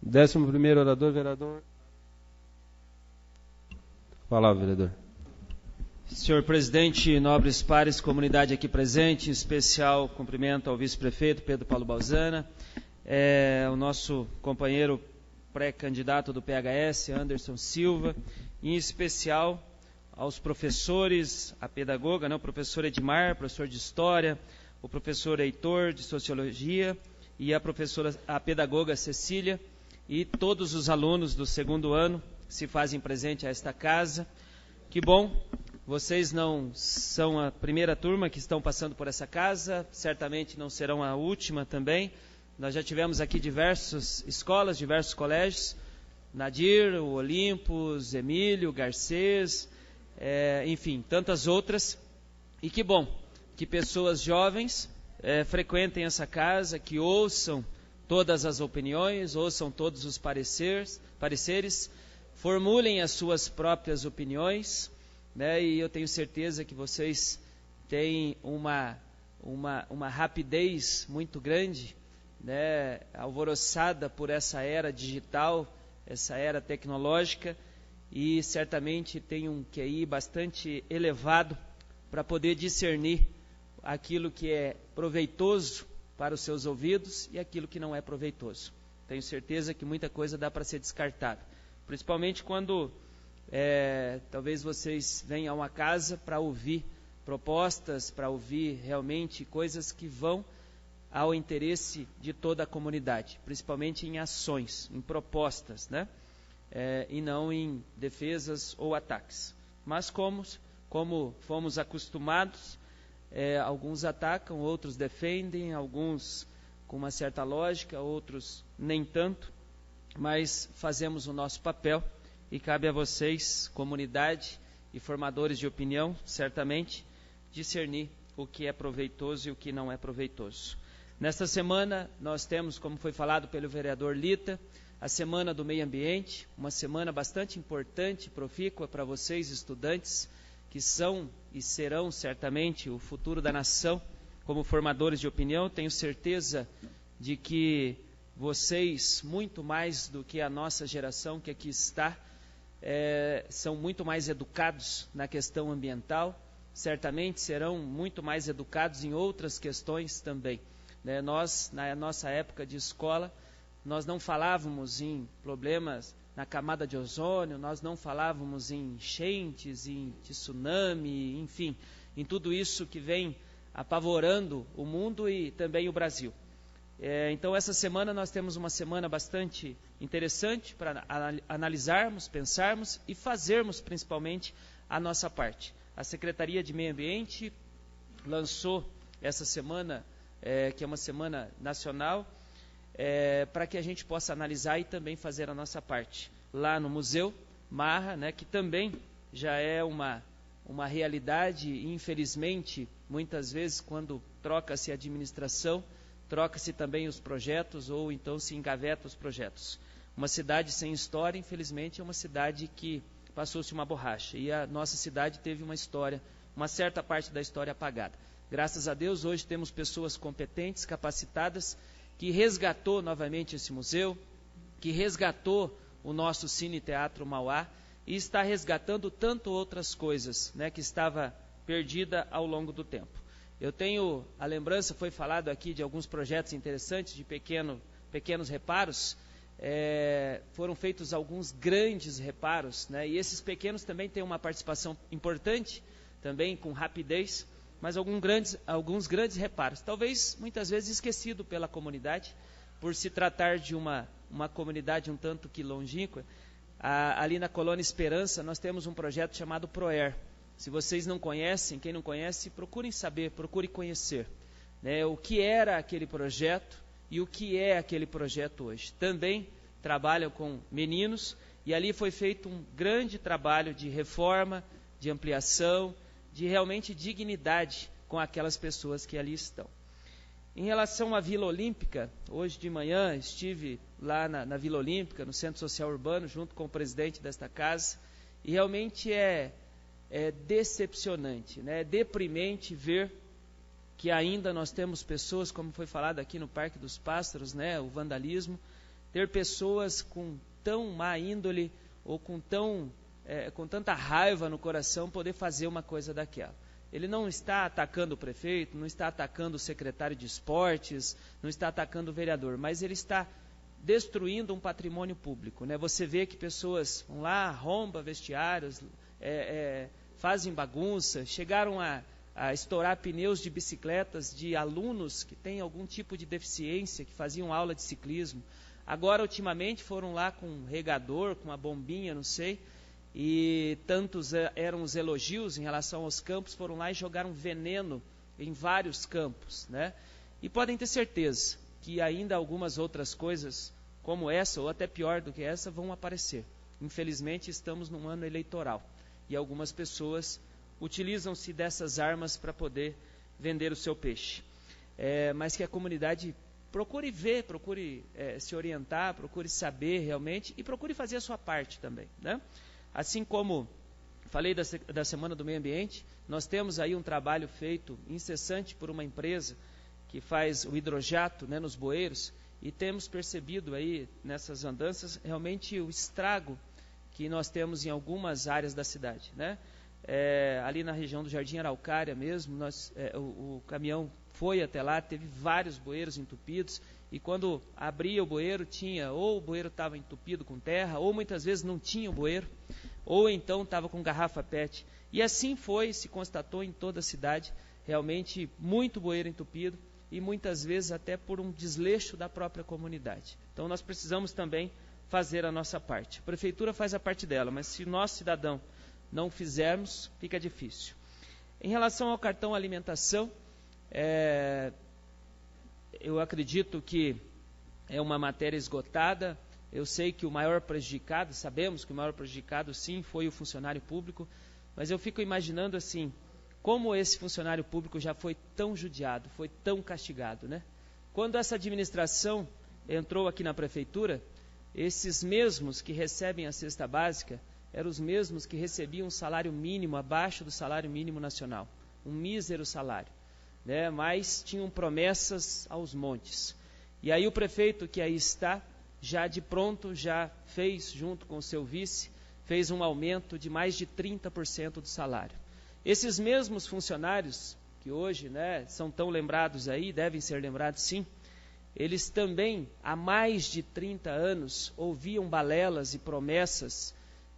11º orador, vereador. Palavra, vereador. Senhor presidente, nobres pares, comunidade aqui presente, em especial cumprimento ao vice-prefeito Pedro Paulo Balzana, o nosso companheiro pré-candidato do PHS, Anderson Silva, em especial aos professores, a pedagoga, o professor Edmar, professor de História, o professor Heitor, de Sociologia, e a pedagoga Cecília, e todos os alunos do 2º ano que se fazem presente a esta casa. Que bom, vocês não são a primeira turma que estão passando por essa casa, certamente não serão a última também. Nós já tivemos aqui diversas escolas, diversos colégios, Nadir, o Olimpos, Emílio, Garcês, enfim, tantas outras. E que bom que pessoas jovens frequentem essa casa, que ouçam todas as opiniões, ouçam todos os pareceres, formulem as suas próprias opiniões, e eu tenho certeza que vocês têm uma rapidez muito grande, alvoroçada por essa era digital, essa era tecnológica, e certamente tem um QI bastante elevado para poder discernir aquilo que é proveitoso para os seus ouvidos e aquilo que não é proveitoso. Tenho certeza que muita coisa dá para ser descartada, principalmente quando talvez vocês venham a uma casa para ouvir propostas, para ouvir realmente coisas que vão ao interesse de toda a comunidade, principalmente em ações, em propostas, e não em defesas ou ataques. Mas como fomos acostumados, alguns atacam, outros defendem, alguns com uma certa lógica, outros nem tanto, mas fazemos o nosso papel e cabe a vocês, comunidade e formadores de opinião, certamente, discernir o que é proveitoso e o que não é proveitoso. Nesta semana, nós temos, como foi falado pelo vereador Lita, a Semana do Meio Ambiente, uma semana bastante importante, profícua para vocês, estudantes, que são e serão certamente o futuro da nação, como formadores de opinião. Tenho certeza de que vocês, muito mais do que a nossa geração que aqui está, são muito mais educados na questão ambiental, certamente serão muito mais educados em outras questões também. Nós, na nossa época de escola, nós não falávamos em problemas na camada de ozônio, nós não falávamos em enchentes, em tsunami, enfim, em tudo isso que vem apavorando o mundo e também o Brasil. Então, essa semana nós temos uma semana bastante interessante para analisarmos, pensarmos e fazermos principalmente a nossa parte. A Secretaria de Meio Ambiente lançou essa semana, que é uma semana nacional, para que a gente possa analisar e também fazer a nossa parte. Lá no Museu Marra, que também já é uma realidade, e infelizmente, muitas vezes, quando troca-se a administração, troca-se também os projetos, ou então se engaveta os projetos. Uma cidade sem história, infelizmente, é uma cidade que passou-se uma borracha. E a nossa cidade teve uma história, uma certa parte da história apagada. Graças a Deus, hoje temos pessoas competentes, capacitadas, que resgatou novamente esse museu, que resgatou o nosso Cine Teatro Mauá, e está resgatando tanto outras coisas, que estava perdida ao longo do tempo. Eu tenho a lembrança, foi falado aqui de alguns projetos interessantes, de pequenos reparos, foram feitos alguns grandes reparos, e esses pequenos também têm uma participação importante, também com rapidez, mas alguns grandes reparos, talvez muitas vezes esquecido pela comunidade, por se tratar de uma comunidade um tanto que longínqua. Ali na Colônia Esperança nós temos um projeto chamado ProER. Se vocês não conhecem, quem não conhece, procurem saber, procurem conhecer, o que era aquele projeto e o que é aquele projeto hoje. Também trabalham com meninos e ali foi feito um grande trabalho de reforma, de ampliação, de realmente dignidade com aquelas pessoas que ali estão. Em relação à Vila Olímpica, hoje de manhã estive lá na Vila Olímpica, no Centro Social Urbano, junto com o presidente desta casa, e realmente é decepcionante, é deprimente ver que ainda nós temos pessoas, como foi falado aqui no Parque dos Pássaros, o vandalismo, ter pessoas com tão má índole ou com tanta raiva no coração poder fazer uma coisa daquela. Ele não está atacando o prefeito, não está atacando o secretário de esportes, não está atacando o vereador, mas ele está destruindo um patrimônio público, né? Você vê que pessoas vão lá, arrombam vestiários, fazem bagunça, chegaram a estourar pneus de bicicletas de alunos que têm algum tipo de deficiência, que faziam aula de ciclismo. Agora, ultimamente, foram lá com um regador, com uma bombinha, não sei, e tantos eram os elogios em relação aos campos, foram lá e jogaram veneno em vários campos, né? E podem ter certeza que ainda algumas outras coisas, como essa, ou até pior do que essa, vão aparecer. Infelizmente, estamos num ano eleitoral, e algumas pessoas utilizam-se dessas armas para poder vender o seu peixe. Mas que a comunidade procure ver, procure se orientar, procure saber realmente e procure fazer a sua parte também, né? Assim como falei da Semana do Meio Ambiente, nós temos aí um trabalho feito incessante por uma empresa que faz o hidrojato, né, nos bueiros, e temos percebido aí nessas andanças realmente o estrago que nós temos em algumas áreas da cidade, né? Ali na região do Jardim Araucária mesmo, o caminhão foi até lá, teve vários bueiros entupidos, e quando abria o bueiro, ou o bueiro estava entupido com terra, ou muitas vezes não tinha o bueiro, ou então estava com garrafa PET. E assim se constatou em toda a cidade, realmente muito bueiro entupido, e muitas vezes até por um desleixo da própria comunidade. Então nós precisamos também fazer a nossa parte. A prefeitura faz a parte dela, mas se nós, cidadão, não fizermos, fica difícil. Em relação ao cartão alimentação, eu acredito que é uma matéria esgotada. Eu sei que o maior prejudicado, sabemos que o maior prejudicado sim foi o funcionário público, mas eu fico imaginando assim, como esse funcionário público já foi tão judiado, foi tão castigado, né? Quando essa administração entrou aqui na prefeitura, esses mesmos que recebem a cesta básica eram os mesmos que recebiam um salário mínimo abaixo do salário mínimo nacional, um mísero salário, né? Mas tinham promessas aos montes. E aí o prefeito que aí está, já de pronto, já fez, junto com o seu vice, fez um aumento de mais de 30% do salário. Esses mesmos funcionários, que hoje, né, são tão lembrados aí, devem ser lembrados sim, eles também, há mais de 30 anos, ouviam balelas e promessas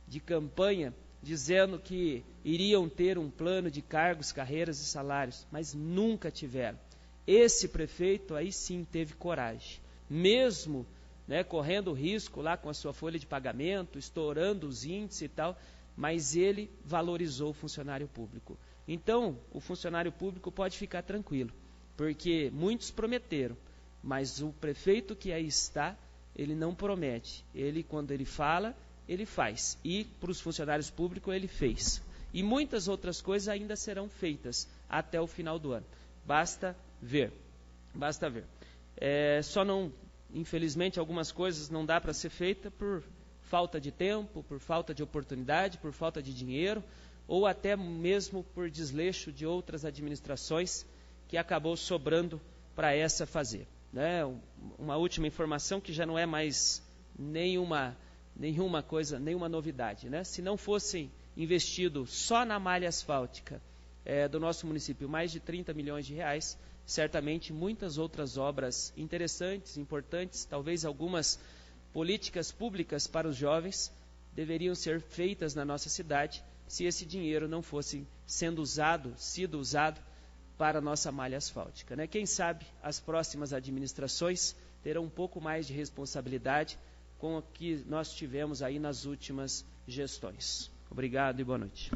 de campanha, dizendo que iriam ter um plano de cargos, carreiras e salários, mas nunca tiveram. Esse prefeito aí sim teve coragem, mesmo, né, correndo risco lá com a sua folha de pagamento, estourando os índices e tal, mas ele valorizou o funcionário público. Então, o funcionário público pode ficar tranquilo, porque muitos prometeram, mas o prefeito que aí está, ele não promete. Ele, quando ele fala, ele faz. E para os funcionários públicos, ele fez. E muitas outras coisas ainda serão feitas até o final do ano. Basta ver. Basta ver. Só não, infelizmente, algumas coisas não dá para ser feita por falta de tempo, por falta de oportunidade, por falta de dinheiro, ou até mesmo por desleixo de outras administrações que acabou sobrando para essa fazer, né? Uma última informação que já não é mais nenhuma coisa, nenhuma novidade, né? Se não fossem investido só na malha asfáltica do nosso município mais de 30 milhões de reais, certamente muitas outras obras interessantes, importantes, talvez algumas políticas públicas para os jovens deveriam ser feitas na nossa cidade se esse dinheiro não fosse sido usado para a nossa malha asfáltica, né? Quem sabe as próximas administrações terão um pouco mais de responsabilidade com o que nós tivemos aí nas últimas gestões. Obrigado e boa noite.